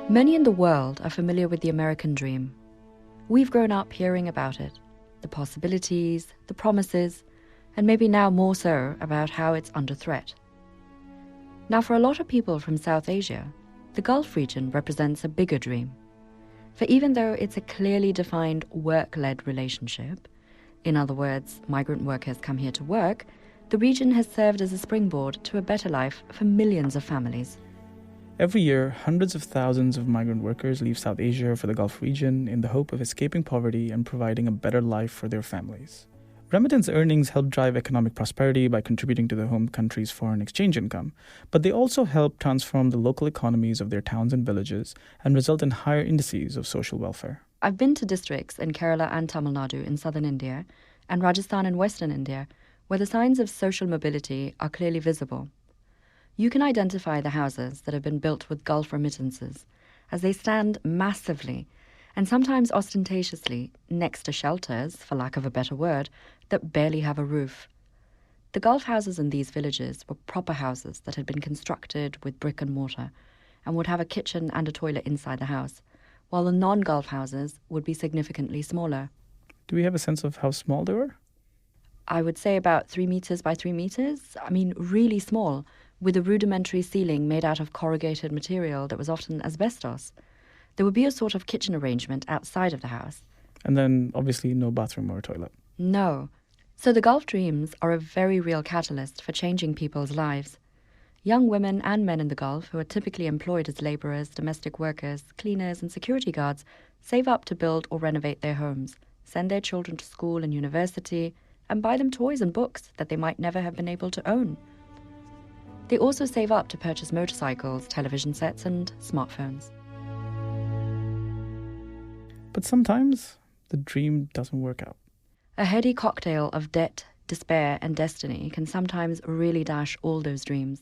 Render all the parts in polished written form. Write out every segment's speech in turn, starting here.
Many in the world are familiar with the American dream. We've grown up hearing about it, the possibilities, the promises, and maybe now more so about how it's under threat. Now, for a lot of people from South Asia, the Gulf region represents a bigger dream. For even though it's a clearly defined work-led relationship, in other words, migrant workers come here to work, the region has served as a springboard to a better life for millions of families. Every year, hundreds of thousands of migrant workers leave South Asia for the Gulf region in the hope of escaping poverty and providing a better life for their families. Remittance earnings help drive economic prosperity by contributing to the home country's foreign exchange income, but they also help transform the local economies of their towns and villages and result in higher indices of social welfare. I've been to districts in Kerala and Tamil Nadu in southern India and Rajasthan in western India where the signs of social mobility are clearly visible. You can identify the houses that have been built with Gulf remittances as they stand massively and sometimes ostentatiously next to shelters, for lack of a better word, that barely have a roof. The Gulf houses in these villages were proper houses that had been constructed with brick and mortar and would have a kitchen and a toilet inside the house, while the non-Gulf houses would be significantly smaller. Do we have a sense of how small they were? I would say about 3 meters by 3 meters. I mean, really small, with a rudimentary ceiling made out of corrugated material that was often asbestos. There would be a sort of kitchen arrangement outside of the house. And then, obviously, no bathroom or toilet. No. So the Gulf dreams are a very real catalyst for changing people's lives. Young women and men in the Gulf, who are typically employed as labourers, domestic workers, cleaners and security guards, save up to build or renovate their homes, send their children to school and university, and buy them toys and books that they might never have been able to own. They also save up to purchase motorcycles, television sets and smartphones. But sometimes the dream doesn't work out. A heady cocktail of debt, despair and destiny can sometimes really dash all those dreams.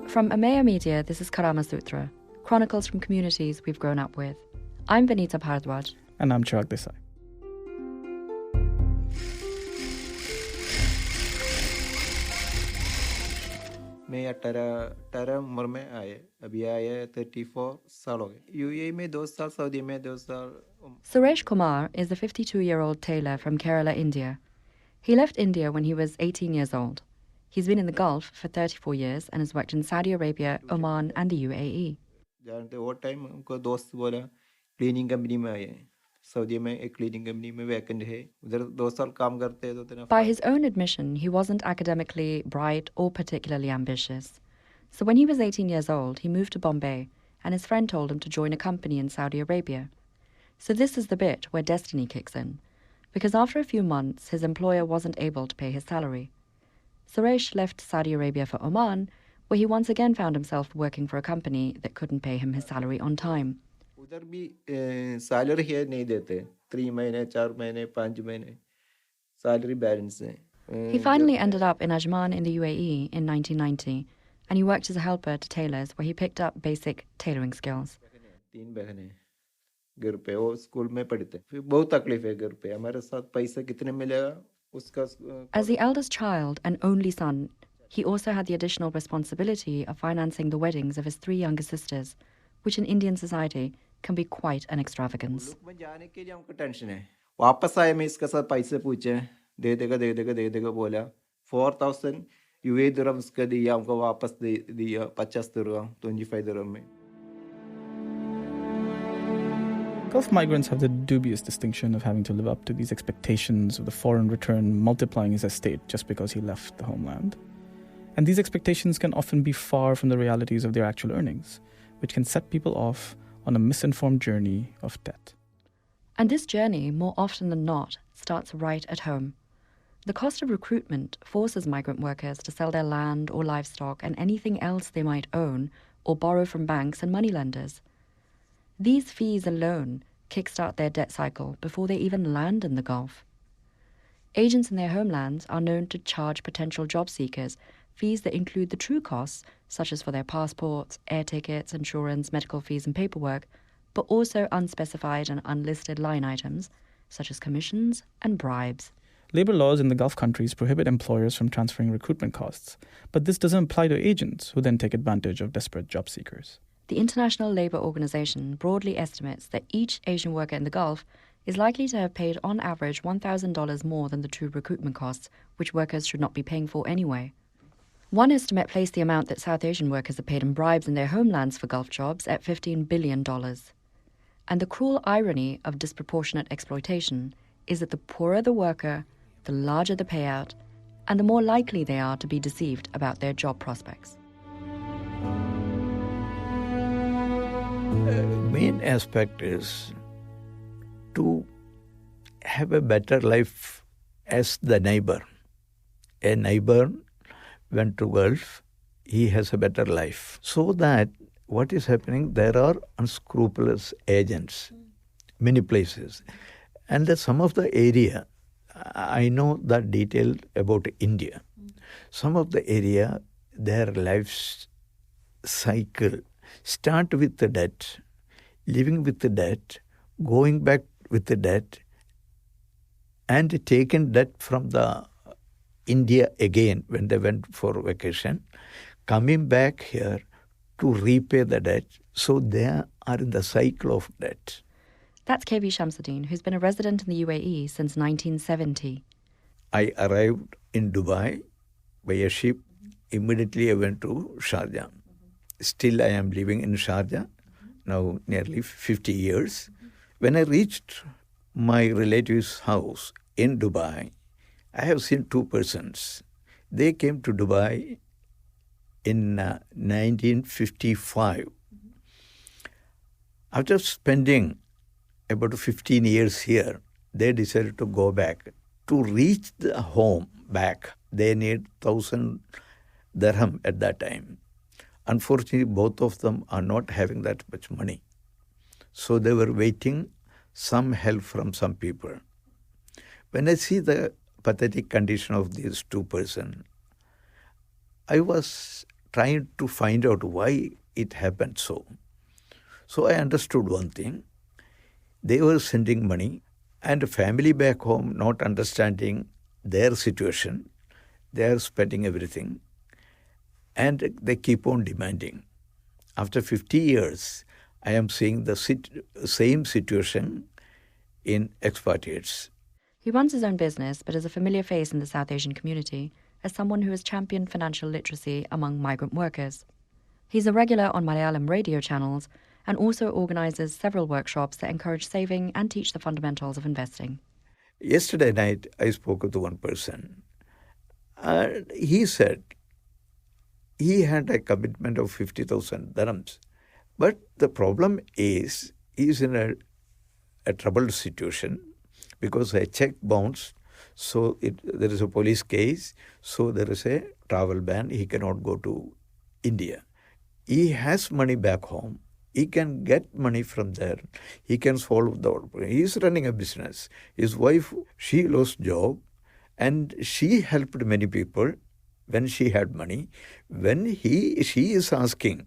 From Amaya Media, this is KaramāSūtra, chronicles from communities we've grown up with. I'm Vanita Bharadwaj. And I'm Chirag Desai. मैं 18 उम्र में आए अभी आए 34 साल हो गए UAE में 2 साल सऊदी में 2 साल. Suresh Kumar is a 52-year-old tailor from Kerala, India. He left India when he was 18 years old. He's been in the Gulf for 34 years and has worked in Saudi Arabia, Oman and the UAE. जानते वो time उनको दोस्त बोला cleaning company में आए Saudi में एक cleaning company में वैकेंट है उधर 2 साल काम करते हैं तो तेरा. By his own admission, he wasn't academically bright or particularly ambitious. So when he was 18 years old, he moved to Bombay and his friend told him to join a company in Saudi Arabia. So this is the bit where destiny kicks in, because after a few months, his employer wasn't able to pay his salary. Suresh left Saudi Arabia for Oman, where he once again found himself working for a company that couldn't pay him his salary on time. उधर भी salary है नहीं देते 3 महीने 4 महीने 5 महीने salary balance है. He finally ended up in Ajman in the UAE in 1990, and he worked as a helper to tailors where he picked up basic tailoring skills. 3 बहनें घर पे वो स्कूल में पढ़ते फिर बहुत तकलीफ है घर पे हमारे साथ पैसा कितने मिलेगा उसका. As the eldest child and only son, he also had the additional responsibility of financing the weddings of his 3 younger sisters, which in Indian society can be quite an extravagance. में जाने के लिए हमको टेंशन है वापस आए मैं इसके साथ पैसे पूछे दे देगा बोला 4000 यूएई दिरहम्स का दिया हमको वापस दिया 50 दिरहम 25 दिरहम में. Gulf migrants have the dubious distinction of having to live up to these expectations of the foreign return multiplying his estate just because he left the homeland. And these expectations can often be far from the realities of their actual earnings, which can set people off on a misinformed journey of debt. And this journey, more often than not, starts right at home. The cost of recruitment forces migrant workers to sell their land or livestock and anything else they might own or borrow from banks and moneylenders. These fees alone kickstart their debt cycle before they even land in the Gulf. Agents in their homelands are known to charge potential job seekers fees that include the true costs, such as for their passports, air tickets, insurance, medical fees and paperwork, but also unspecified and unlisted line items, such as commissions and bribes. Labor laws in the Gulf countries prohibit employers from transferring recruitment costs, but this doesn't apply to agents who then take advantage of desperate job seekers. The International Labour Organization broadly estimates that each Asian worker in the Gulf is likely to have paid on average $1,000 more than the true recruitment costs, which workers should not be paying for anyway. One estimate placed the amount that South Asian workers are paid in bribes in their homelands for Gulf jobs at $15 billion. And the cruel irony of disproportionate exploitation is that the poorer the worker, the larger the payout, and the more likely they are to be deceived about their job prospects. Main aspect is to have a better life as the neighbor. A neighbor went to Gulf, he has a better life. So that what is happening, there are unscrupulous agents, many places. And some of the area, I know the detail about India. Some of the area, their life cycle start with the debt, living with the debt, going back with the debt, and taking debt from the India again when they went for vacation, coming back here to repay the debt. So they are in the cycle of debt. That's KV Shamsudeen, who's been a resident in the UAE since 1970. I arrived in Dubai by a ship. Immediately I went to Sharjah. Still I am living in Sharjah, now nearly 50 years. When I reached my relative's house in Dubai, I have seen two persons. They came to Dubai in 1955. After spending about 15 years here, they decided to go back. To reach the home back, they need 1,000 dirham at that time. Unfortunately, both of them are not having that much money. So they were waiting some help from some people. When I see the pathetic condition of these two persons, I was trying to find out why it happened so. So I understood one thing. They were sending money, and family back home not understanding their situation. They are spending everything, and they keep on demanding. After 50 years, I am seeing the same situation in expatriates. He runs his own business, but is a familiar face in the South Asian community as someone who has championed financial literacy among migrant workers. He's a regular on Malayalam radio channels and also organizes several workshops that encourage saving and teach the fundamentals of investing. Yesterday night, I spoke with one person. He said he had a commitment of 50,000 dirhams. But the problem is, he's in a troubled situation because a check bounced, so there is a police case, so there is a travel ban. He cannot go to India. He has money back home. He can get money from there. He can solve the problem. He is running a business. His wife, she lost job, and she helped many people when she had money. When she is asking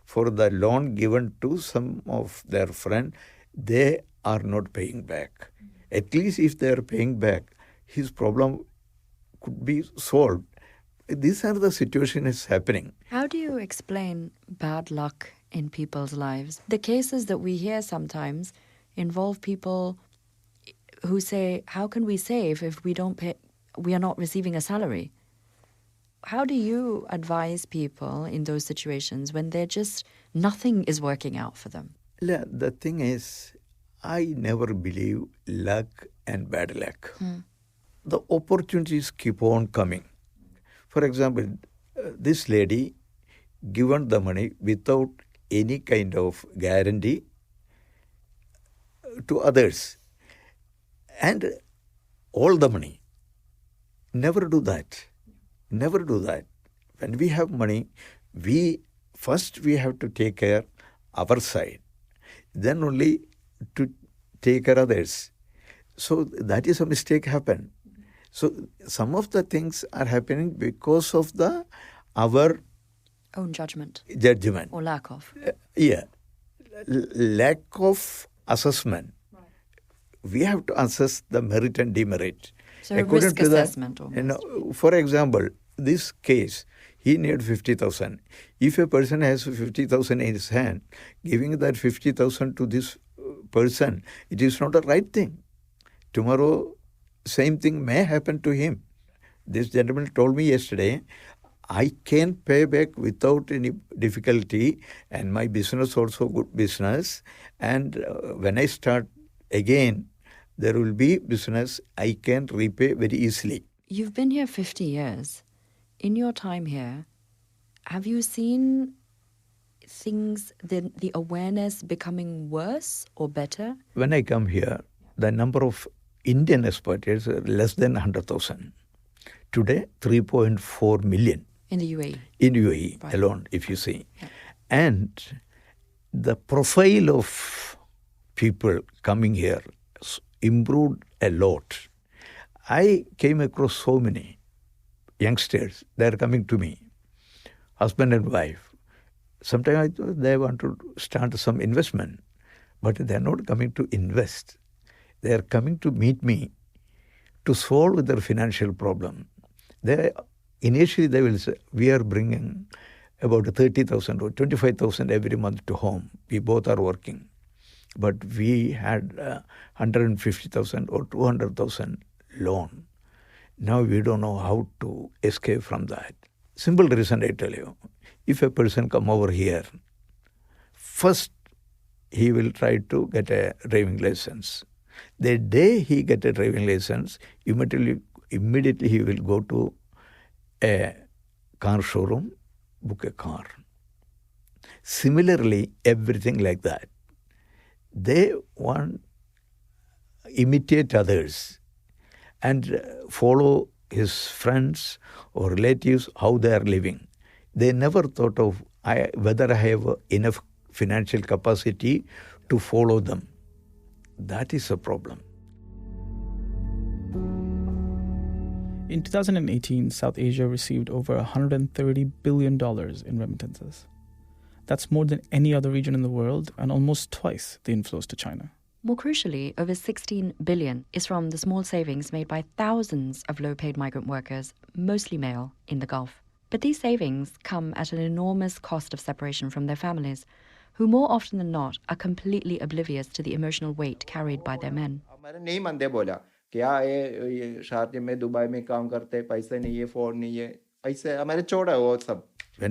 for the loan given to some of their friends, they are not paying back. At least if they are paying back, his problem could be solved. These are the situations happening. How do you explain bad luck in people's lives? The cases that we hear sometimes involve people who say, how can we save if we don't pay, we are not receiving a salary? How do you advise people in those situations when they're just, nothing is working out for them? The thing is, I never believe luck and bad luck. The opportunities keep on coming. For example, this lady given the money without any kind of guarantee to others. And all the money. Never do that. Never do that. When we have money, we have to take care our side. Then only to take care others. So that is a mistake happen. So some of the things are happening because of our own judgment. Or lack of. Lack of assessment. Right. We have to assess the merit and demerit. So a risk assessment almost. For example, this case, he needed 50,000. If a person has 50,000 in his hand, giving that 50,000 to this person, it is not a right thing. Tomorrow, same thing may happen to him. This gentleman told me yesterday, I can pay back without any difficulty, and my business also good business. And when I start again, there will be business I can repay very easily. You've been here 50 years. In your time here, have you seen things, the awareness becoming worse or better? When I come here, the number of Indian expatriates are less than 100,000. Today, 3.4 million. In the UAE? In UAE right. Alone, if you see. Yeah. And the profile of people coming here improved a lot. I came across so many youngsters. They are coming to me, husband and wife. Sometimes I thought they want to start some investment, but they are not coming to invest. They are coming to meet me to solve their financial problem. Initially, they will say, we are bringing about 30,000 or 25,000 every month to home. We both are working. But we had 150,000 or 200,000 loan. Now we don't know how to escape from that. Simple reason I tell you. If a person come over here, first he will try to get a driving license. The day he get a driving license, immediately he will go to a car showroom, book a car. Similarly, everything like that. They want imitate others and follow his friends or relatives, how they are living. They never thought of whether I have enough financial capacity to follow them. That is a problem. In 2018, South Asia received over $130 billion in remittances. That's more than any other region in the world and almost twice the inflows to China. More crucially, over 16 billion is from the small savings made by thousands of low-paid migrant workers, mostly male, in the Gulf. But these savings come at an enormous cost of separation from their families, who more often than not are completely oblivious to the emotional weight carried by their men. When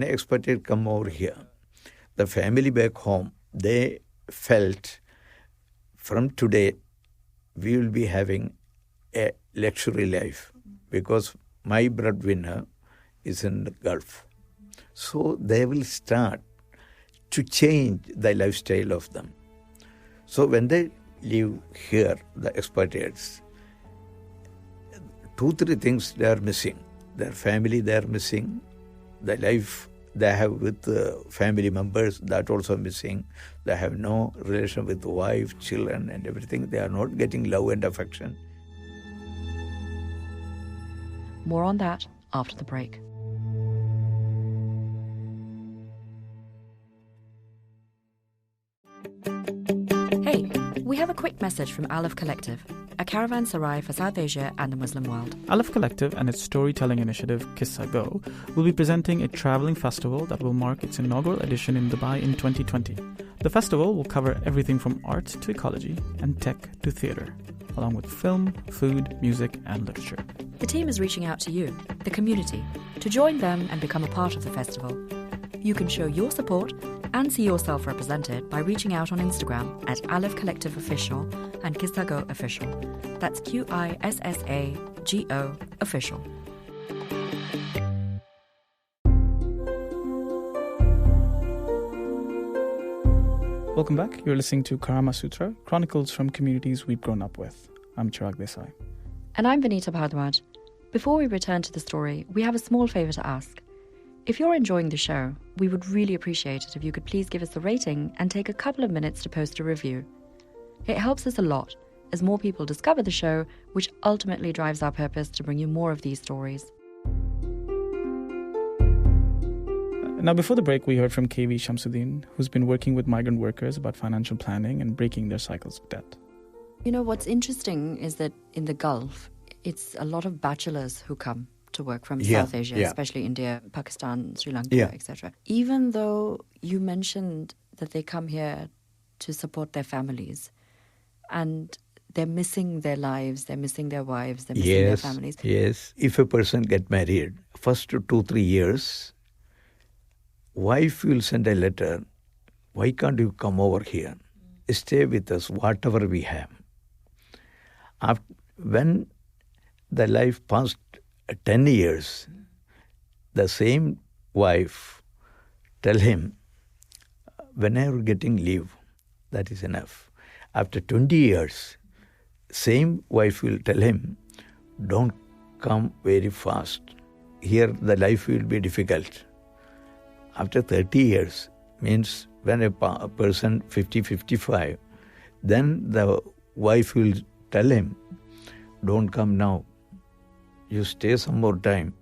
I expatriate come over here, the family back home, they felt from today we will be having a luxury life because my breadwinner is in the Gulf. So they will start to change the lifestyle of them. So when they live here, the expatriates, 2-3 things they are missing. Their family they are missing, the life they have with family members, that also missing. They have no relation with wife, children and everything. They are not getting love and affection. More on that after the break. Hey, we have a quick message from Aleph Collective, a caravanserai for South Asia and the Muslim world. Aleph Collective and its storytelling initiative, Kissa Go, will be presenting a traveling festival that will mark its inaugural edition in Dubai in 2020. The festival will cover everything from art to ecology and tech to theatre, along with film, food, music and literature. The team is reaching out to you, the community, to join them and become a part of the festival. You can show your support and see yourself represented by reaching out on Instagram at Aleph Collective Official and Kissago Official. That's QISSAGO Official. Welcome back. You're listening to KaramāSūtra, chronicles from communities we've grown up with. I'm Chirag Desai. And I'm Vinita Bhardwaj. Before we return to the story, we have a small favour to ask. If you're enjoying the show, we would really appreciate it if you could please give us a rating and take a couple of minutes to post a review. It helps us a lot as more people discover the show, which ultimately drives our purpose to bring you more of these stories. Now, before the break, we heard from KV Shamsudeen, who's been working with migrant workers about financial planning and breaking their cycles of debt. You know, what's interesting is that in the Gulf, it's a lot of bachelors who come to work from Yeah, South Asia, yeah. especially India, Pakistan, Sri Lanka, Yeah. etc. Even though you mentioned that they come here to support their families and they're missing their lives, they're missing their wives, they're missing their families. Yes. If a person get married, first 2-3 years, wife will send a letter, why can't you come over here? Stay with us, whatever we have. When the life passed 10 years, the same wife tell him, whenever getting leave, that is enough. After 20 years, same wife will tell him, don't come very fast. Here the life will be difficult. After 30 years, means when a person 50-55, then the wife will tell him, don't come now. You stay some more time.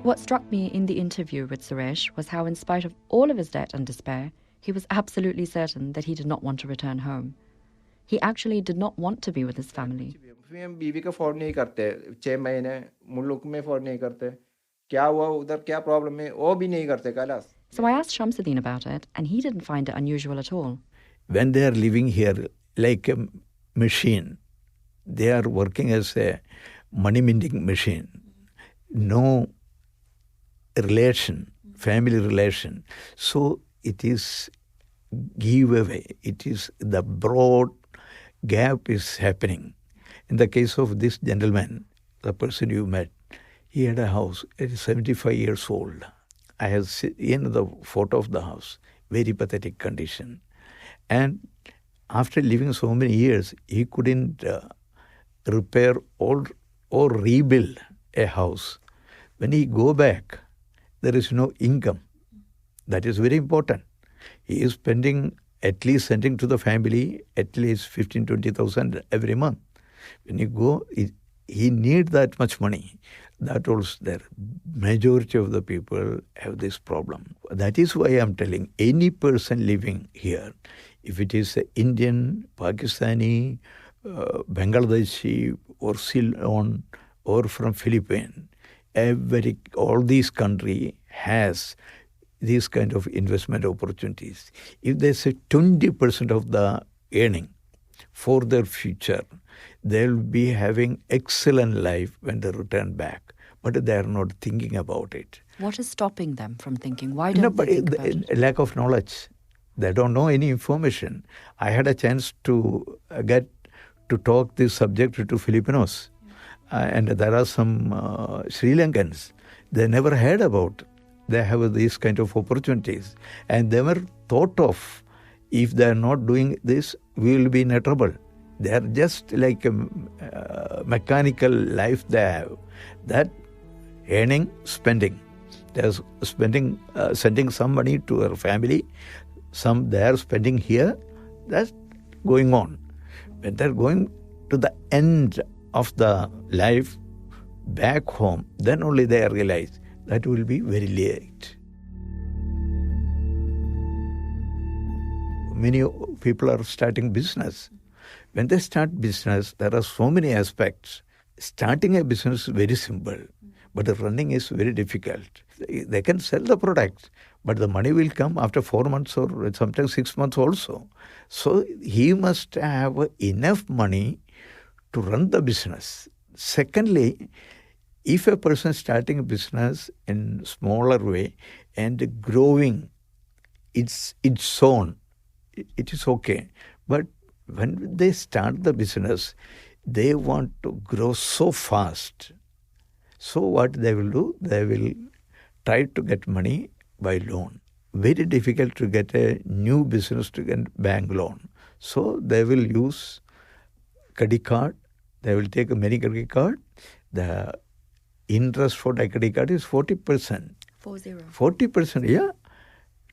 What struck me in the interview with Suresh was how, in spite of all of his debt and despair, he was absolutely certain that he did not want to return home. He actually did not want to be with his family. हम बीवी का phone नहीं करते 6 महीने मुल्क में phone नहीं करते क्या हुआ उधर क्या प्रॉब्लम है वो भी नहीं करते Kailash. So I asked Shamsudeen about it, and he didn't find it unusual at all. When they are living here like a machine, they are working as a money minting machine. No relation, family relation. So it is giveaway. It is the broad gap is happening. In the case of this gentleman, the person you met, he had a house at 75 years old. I have seen the photo of the house, very pathetic condition. And after living so many years, he couldn't repair or rebuild a house. When he go back, there is no income. That is very important. He is spending, at least sending to the family, at least 15,000-20,000 every month. When you go, he needs that much money. That also there. Majority of the people have this problem. That is why I am telling any person living here, if it is Indian, Pakistani, Bangladeshi or Ceylon or from Philippines, all these country has these kind of investment opportunities. If they say 20% of the earning for their future, they'll be having excellent life when they return back. But they are not thinking about it. What is stopping them from thinking? Why don't they think about it? Lack of knowledge. They don't know any information. I had a chance to get to talk this subject to Filipinos. And there are some Sri Lankans. They never heard about. They have these kind of opportunities. And they were thought of, if they are not doing this, we will be in trouble. They are just like a mechanical life they have. That earning, spending. They are spending, sending some money to their family. Some they are spending here. That's going on. When they are going to the end of the life, back home, then only they realize that will be very late. Many people are starting business. When they start business, there are so many aspects. Starting a business is very simple, but the running is very difficult. They can sell the product, but the money will come after 4 months or sometimes 6 months also. So he must have enough money to run the business. Secondly, if a person starting a business in smaller way and growing its own, it is okay. But when they start the business, they want to grow so fast. So what they will do? They will try to get money by loan. Very difficult to get a new business to get bank loan. So they will use credit card. They will take a many credit card. The interest for the credit card is 40%. 40%, yeah.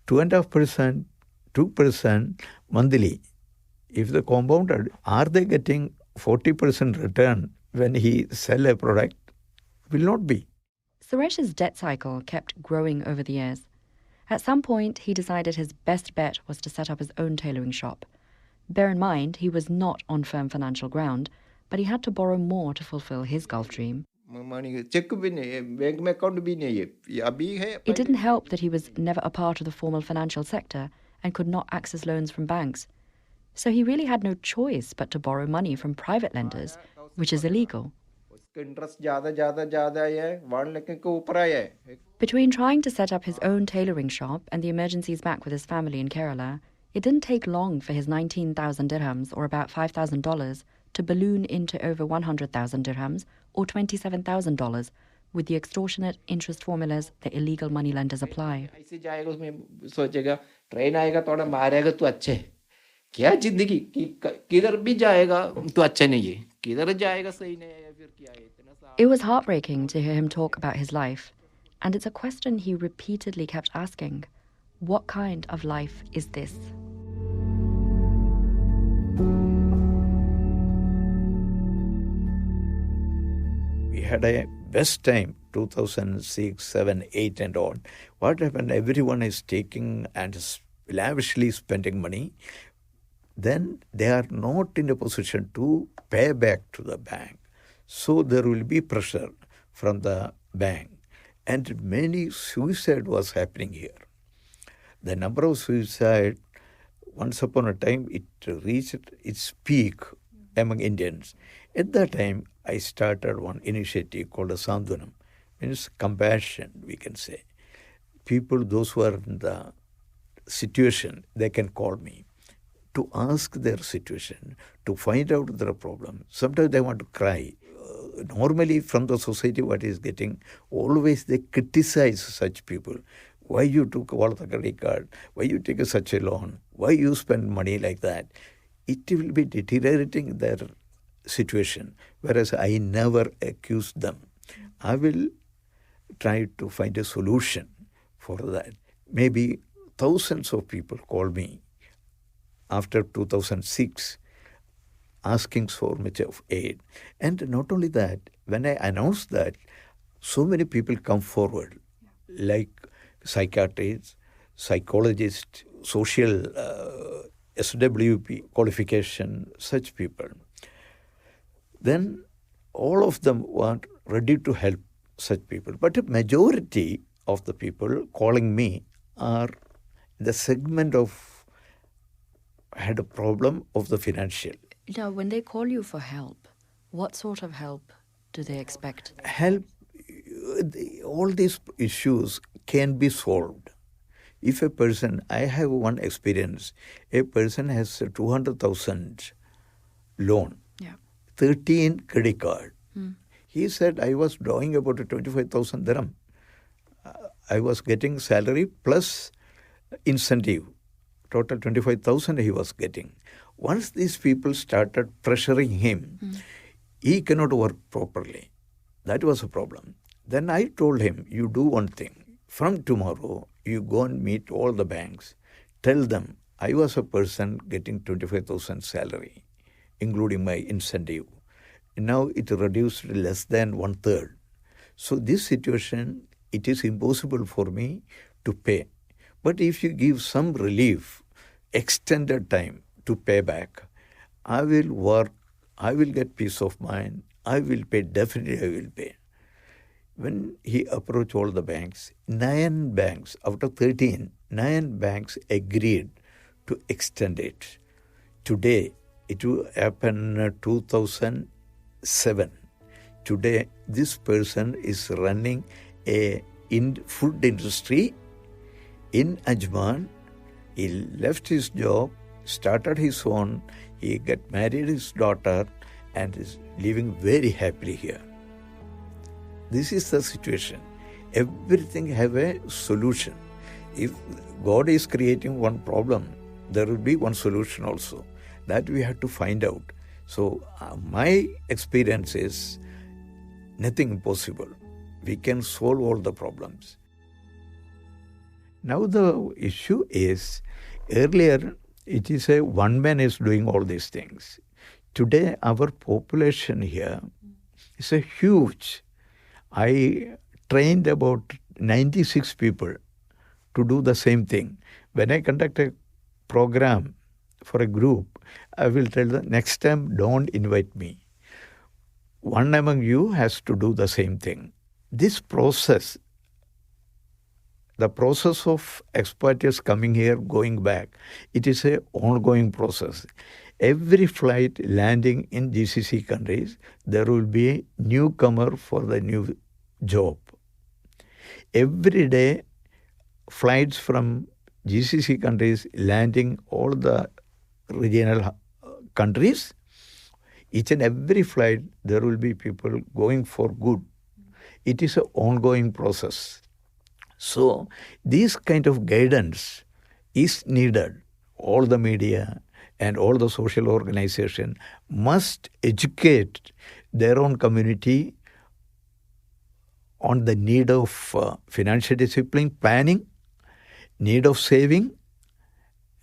2.5%, 2% monthly. If the compounded, are they getting 40% return when he sell a product? Will not be. Suresh's debt cycle kept growing over the years. At some point, he decided his best bet was to set up his own tailoring shop. Bear in mind, he was not on firm financial ground, but he had to borrow more to fulfill his Gulf dream. Cheque भी नहीं, bank में account भी नहीं है, ये अभी है. It didn't help that he was never a part of the formal financial sector and could not access loans from banks. So he really had no choice but to borrow money from private lenders, which is illegal. उसका interest ज़्यादा है, 1 लाख के ऊपर आया है. Between trying to set up his own tailoring shop and the emergencies back with his family in Kerala, it didn't take long for his 19,000 dirhams, or about $5,000, to balloon into over 100,000 dirhams, or $27,000, with the extortionate interest formulas that illegal money lenders apply. ऐसे जाएगा, उसमें सोचेगा train आएगा थोड़ा मारेगा तो अच्छे, क्या जिंदगी किधर भी जाएगा तो अच्छा नहीं है, किधर जाएगा सही नहीं है, फिर क्या है इतना सा. It was heartbreaking to hear him talk about his life, and it's a question he repeatedly kept asking. What kind of life is this? We had a best time, 2006, 7, 8 and on. What happened, everyone is taking and lavishly spending money. Then they are not in a position to pay back to the bank. So there will be pressure from the bank. And many suicide was happening here. The number of suicide, once upon a time, it reached its peak among Indians. At that time, I started one initiative called a Sandhanam, means compassion, we can say. People, those who are in the situation, they can call me to ask their situation, to find out their problem. Sometimes they want to cry. Normally from the society, what is getting, always they criticize such people. Why you took all the credit card? Why you take such a loan? Why you spend money like that? It will be deteriorating their situation, whereas I never accuse them. I will try to find a solution for that. Maybe thousands of people call me after 2006 asking for much of aid. And not only that, when I announced that, so many people come forward, like psychiatrists, psychologists, social SWP qualification, such people. Then all of them were ready to help such people. But a majority of the people calling me are the segment of had a problem of the financial. Now, when they call you for help, what sort of help do they expect? Help, all these issues can be solved. If a person, I have one experience, a person has a 200,000 loan, 13 credit card. He said, I was drawing about a 25,000 dirham. I was getting salary plus incentive. Total 25,000 he was getting. Once these people started pressuring him, he cannot work properly. That was a problem. Then I told him, you do one thing. From tomorrow, you go and meet all the banks. Tell them, I was a person getting 25,000 salary, including my incentive. Now it reduced to less than 1/3. So this situation, it is impossible for me to pay. But if you give some relief, extended time to pay back, I will work, I will get peace of mind, I will pay, definitely I will pay. When he approached all the banks, 9 banks out of 13, 9 banks agreed to extend it. Today, it will happen 2007. Today, this person is running a food industry in Ajman. He left his job, started his own, he got married his daughter and is living very happily here. This is the situation. Everything have a solution. If God is creating one problem, there will be one solution also. That we have to find out. So my experience is nothing impossible. We can solve all the problems. Now the issue is, earlier it is a one man is doing all these things. Today our population here is a huge. I trained about 96 people to do the same thing. When I conduct a program for a group, I will tell them, next time don't invite me. one among you has to do the same thing. This process, the process of expatriates coming here, going back, it is an ongoing process. Every flight landing in GCC countries, there will be a newcomer for the new job. Every day, flights from GCC countries landing all the regional countries, each and every flight, there will be people going for good. It is an ongoing process. So, this kind of guidance is needed. All the media and all the social organization must educate their own community on the need of financial discipline, planning, need of saving,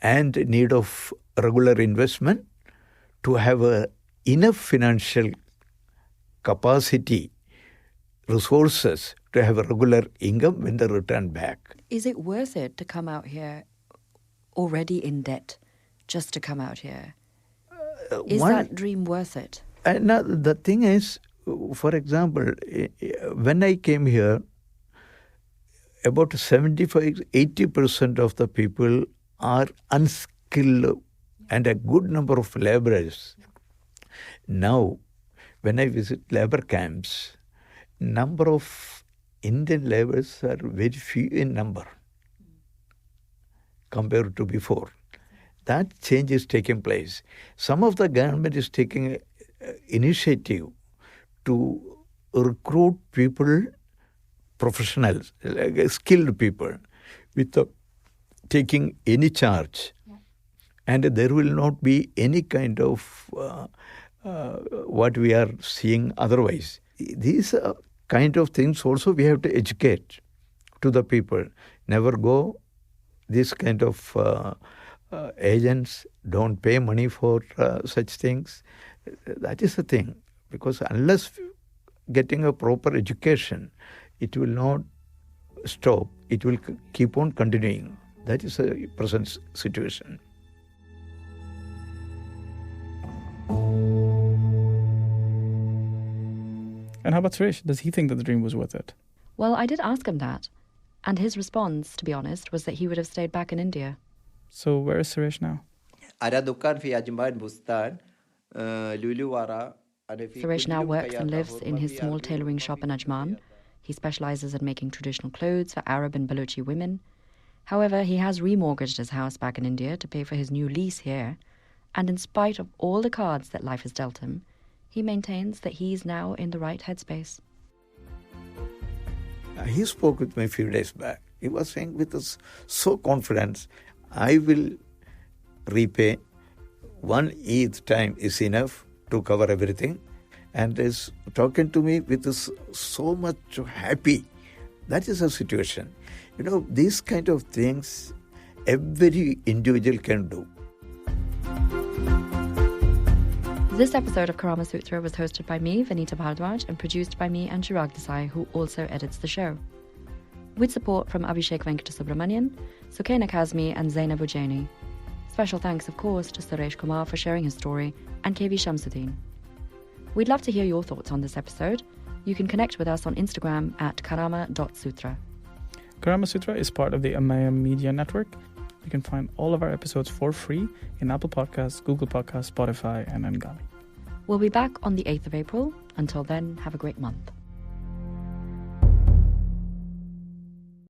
and need of regular investment to have enough financial capacity, resources to have a regular income when they return back. Is it worth it to come out here already in debt just to come out here? Is that dream worth it? Now, the thing is, for example, when I came here, about 75-80% of the people are unskilled and a good number of laborers. Now, when I visit labor camps, number of Indian laborers are very few in number compared to before. That change is taking place. Some of the government is taking initiative to recruit people, professionals, like skilled people, without taking any charge. Yeah. And there will not be any kind of what we are seeing otherwise. These kind of things also we have to educate to the people. Never go this kind of agents, don't pay money for such things. That is the thing. Because unless getting a proper education, it will not stop. It will keep on continuing. That is the present situation. And how about Suresh? Does he think that the dream was worth it? Well, I did ask him that. And his response, to be honest, was that he would have stayed back in India. So where is Suresh now? Suresh now works and lives in his small tailoring shop in Ajman. He specializes in making traditional clothes for Arab and Balochi women. However, he has remortgaged his house back in India to pay for his new lease here. And in spite of all the cards that life has dealt him, he maintains that he's now in the right headspace. He spoke with me a few days back. He was saying with us so confident, I will repay. 1 Eid time is enough to cover everything. And is talking to me with us so much happy. That is a situation. You know, these kind of things every individual can do. This episode of KaramāSūtra was hosted by me, Vanita Bhardwaj, and produced by me, Anshurag Desai, who also edits the show. With support from Abhishek Venkatasubramanian, Sukaina Kazmi, and Zainab Ujjaini. Special thanks, of course, to Suresh Kumar for sharing his story, and KV Shamsudeen. We'd love to hear your thoughts on this episode. You can connect with us on Instagram at karama.sutra. KaramāSūtra is part of the Amaya Media Network. You can find all of our episodes for free in Apple Podcasts, Google Podcasts, Spotify, and Angali. We'll be back on the 8th of April. Until then, have a great month.